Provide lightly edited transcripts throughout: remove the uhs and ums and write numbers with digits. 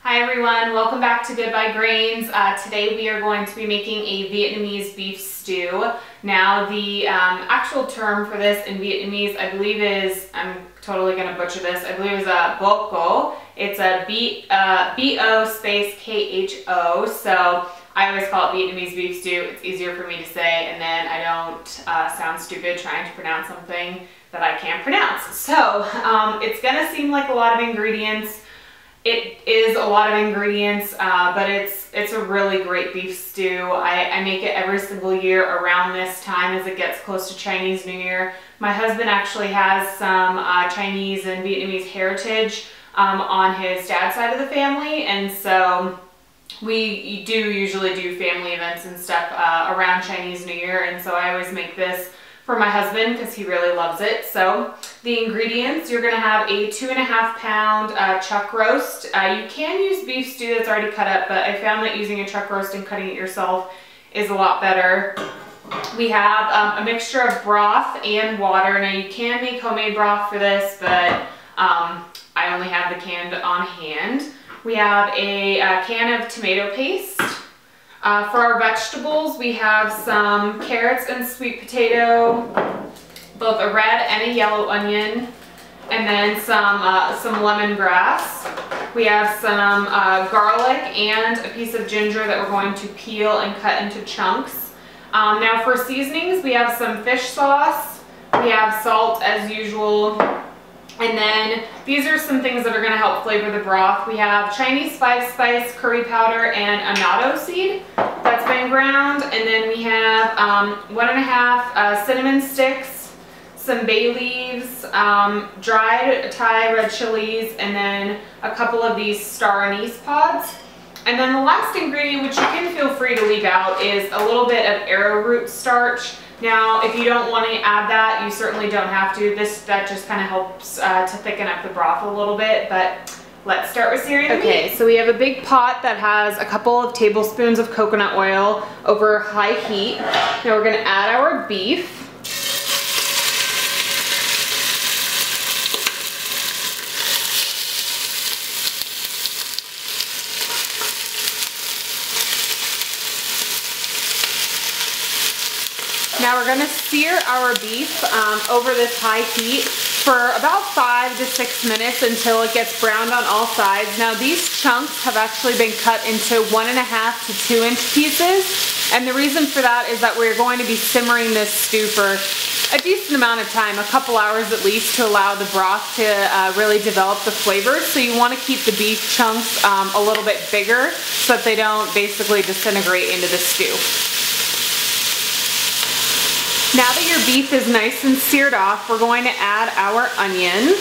Hi everyone, welcome back to Good by Grains. Today we are going to be making a Vietnamese beef stew. Now the actual term for this in Vietnamese I believe is, I'm totally going to butcher this, I believe is a bo co. It's a B-O space K-H-O, so I always call it Vietnamese beef stew. It's easier for me to say and then I don't sound stupid trying to pronounce something that I can't pronounce. So it's going to seem like a lot of ingredients. It is a lot of ingredients, but it's a really great beef stew. I make it every single year around this time as it gets close to Chinese New Year. My husband actually has some Chinese and Vietnamese heritage on his dad's side of the family, and so we do usually do family events and stuff around Chinese New Year, and so I always make this for my husband because he really loves it. So the ingredients, you're going to have a 2.5 pound chuck roast. You can use beef stew that's already cut up, but I found that using a chuck roast and cutting it yourself is a lot better. We have a mixture of broth and water. Now you can make homemade broth for this, but I only have the canned on hand. We have a can of tomato paste. For our vegetables, we have some carrots and sweet potato, both a red and a yellow onion, and then some lemongrass. We have some garlic and a piece of ginger that we're going to peel and cut into chunks. Now for seasonings, we have some fish sauce, we have salt as usual, and then these are some things that are going to help flavor the broth. We have Chinese spice, curry powder, and annatto seed that's been ground. And then we have 1.5 cinnamon sticks, some bay leaves, dried Thai red chilies, and then a couple of these star anise pods. And then the last ingredient, which you can feel free to leave out, is a little bit of arrowroot starch. Now, if you don't want to add that, you certainly don't have to. That just kind of helps to thicken up the broth a little bit, but let's start with searing the meat. Okay, so we have a big pot that has a couple of tablespoons of coconut oil over high heat. Now we're going to add our beef. Now we're going to sear our beef over this high heat for about 5 to 6 minutes until it gets browned on all sides. Now these chunks have actually been cut into 1.5 to 2 inch pieces, and the reason for that is that we're going to be simmering this stew for a decent amount of time, a couple hours at least, to allow the broth to really develop the flavors. So you want to keep the beef chunks a little bit bigger so that they don't basically disintegrate into the stew. Now that your beef is nice and seared off, we're going to add our onion.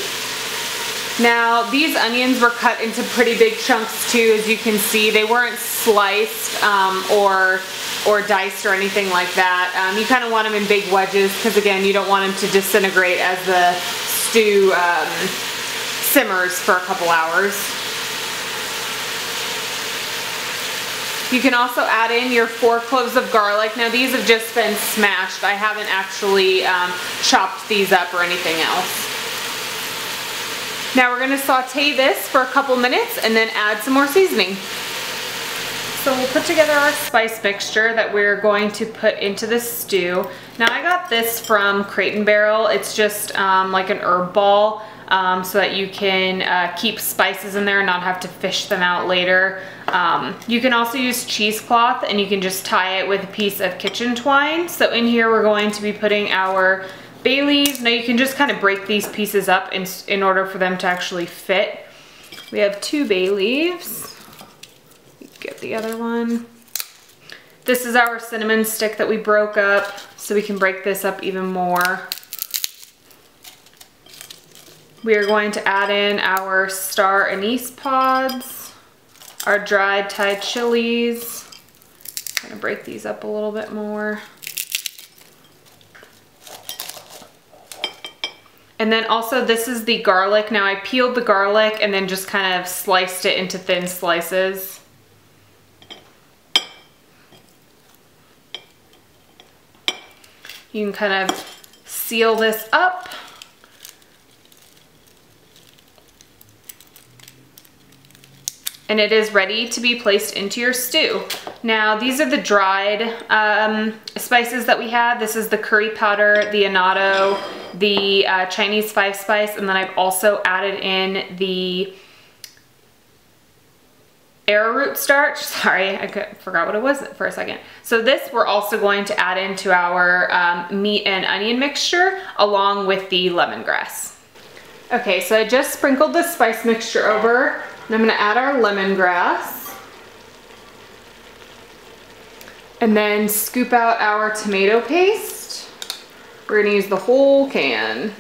Now these onions were cut into pretty big chunks too, as you can see. They weren't sliced or diced or anything like that. You kind of want them in big wedges because, again, you don't want them to disintegrate as the stew simmers for a couple hours. You can also add in your 4 cloves of garlic. Now these have just been smashed. I haven't actually chopped these up or anything else. Now we're going to saute this for a couple minutes and then add some more seasoning. So we'll put together our spice mixture that we're going to put into the stew. Now I got this from Crate & Barrel. It's just like an herb ball. So that you can keep spices in there and not have to fish them out later. You can also use cheesecloth and you can just tie it with a piece of kitchen twine. So in here we're going to be putting our bay leaves. Now you can just kind of break these pieces up in order for them to actually fit. We have 2 bay leaves. Get the other one. This is our cinnamon stick that we broke up, so we can break this up even more. We are going to add in our star anise pods, our dried Thai chilies. I'm gonna break these up a little bit more. And then also this is the garlic. Now I peeled the garlic and then just kind of sliced it into thin slices. You can kind of seal this up. and it is ready to be placed into your stew. Now, these are the dried spices that we have. This is the curry powder, the annatto, the Chinese 5-spice, and then I've also added in the arrowroot starch. Sorry, I forgot what it was for a second. So this we're also going to add into our meat and onion mixture along with the lemongrass. Okay, so I just sprinkled the spice mixture over, and I'm gonna add our lemongrass. And then scoop out our tomato paste. We're gonna use the whole can.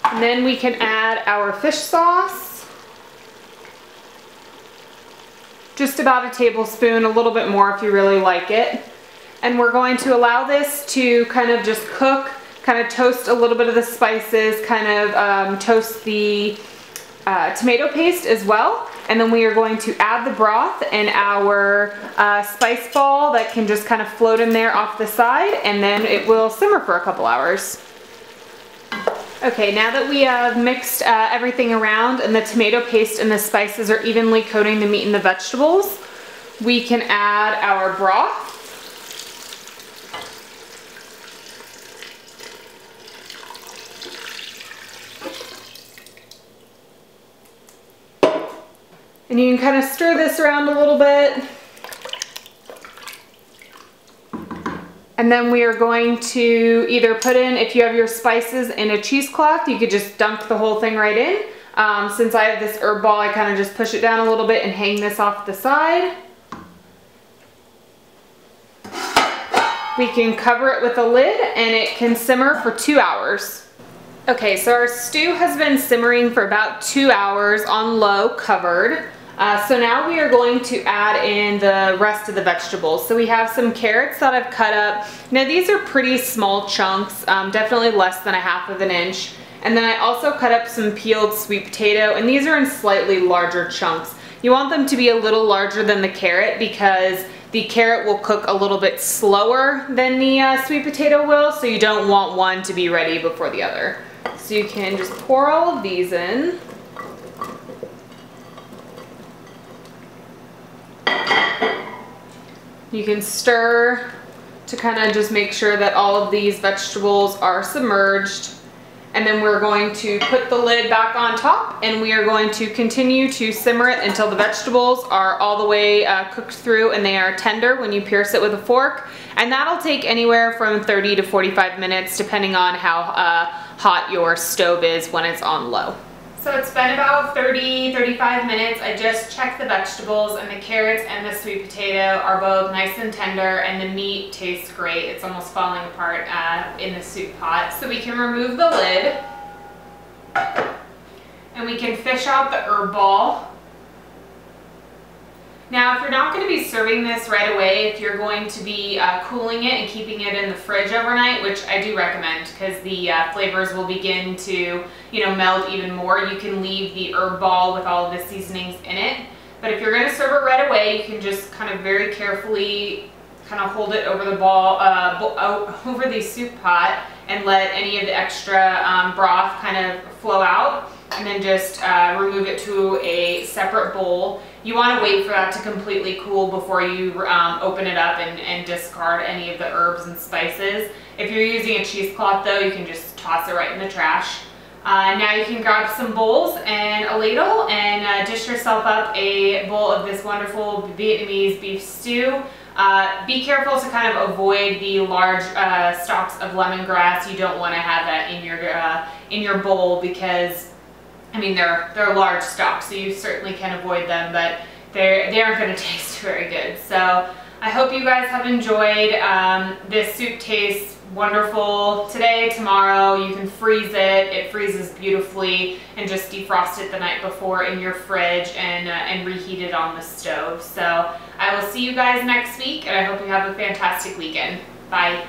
And then we can add our fish sauce. Just about a tablespoon, a little bit more if you really like it. And we're going to allow this to kind of just cook, kind of toast a little bit of the spices, kind of toast the tomato paste as well. And then we are going to add the broth in our spice ball that can just kind of float in there off the side, and then it will simmer for a couple hours. Okay, now that we have mixed everything around and the tomato paste and the spices are evenly coating the meat and the vegetables, we can add our broth. And you can kind of stir this around a little bit. And then we are going to either put in, if you have your spices in a cheesecloth, you could just dunk the whole thing right in. Since I have this herb ball, I kind of just push it down a little bit and hang this off the side. We can cover it with a lid and it can simmer for 2 hours. Okay, so our stew has been simmering for about 2 hours on low, covered. So now we are going to add in the rest of the vegetables. So we have some carrots that I've cut up. Now these are pretty small chunks, definitely less than 1/2 inch. And then I also cut up some peeled sweet potato, and these are in slightly larger chunks. You want them to be a little larger than the carrot because the carrot will cook a little bit slower than the sweet potato will, so you don't want one to be ready before the other. So you can just pour all of these in. You can stir to kind of just make sure that all of these vegetables are submerged. And then we're going to put the lid back on top, and we are going to continue to simmer it until the vegetables are all the way cooked through and they are tender when you pierce it with a fork. And that'll take anywhere from 30 to 45 minutes depending on how hot your stove is when it's on low. So it's been about 30-35 minutes. I just checked the vegetables, and the carrots and the sweet potato are both nice and tender, and the meat tastes great. It's almost falling apart in the soup pot. So we can remove the lid, and we can fish out the herb ball. Now, if you're not going to be serving this right away, if you're going to be cooling it and keeping it in the fridge overnight, which I do recommend because the flavors will begin to, meld even more, you can leave the herb ball with all of the seasonings in it. But if you're going to serve it right away, you can just kind of very carefully kind of hold it over the ball, over the soup pot, and let any of the extra broth kind of flow out, and then just remove it to a separate bowl. You want to wait for that to completely cool before you open it up and discard any of the herbs and spices. If you're using a cheesecloth though, you can just toss it right in the trash. Now you can grab some bowls and a ladle and dish yourself up a bowl of this wonderful Vietnamese beef stew. Be careful to kind of avoid the large stalks of lemongrass. You don't want to have that in your bowl because they're large stalks, so you certainly can avoid them, but they aren't going to taste very good. So I hope you guys have enjoyed. This soup tastes wonderful today, tomorrow. You can freeze it. It freezes beautifully, and just defrost it the night before in your fridge and reheat it on the stove. So I will see you guys next week, and I hope you have a fantastic weekend. Bye.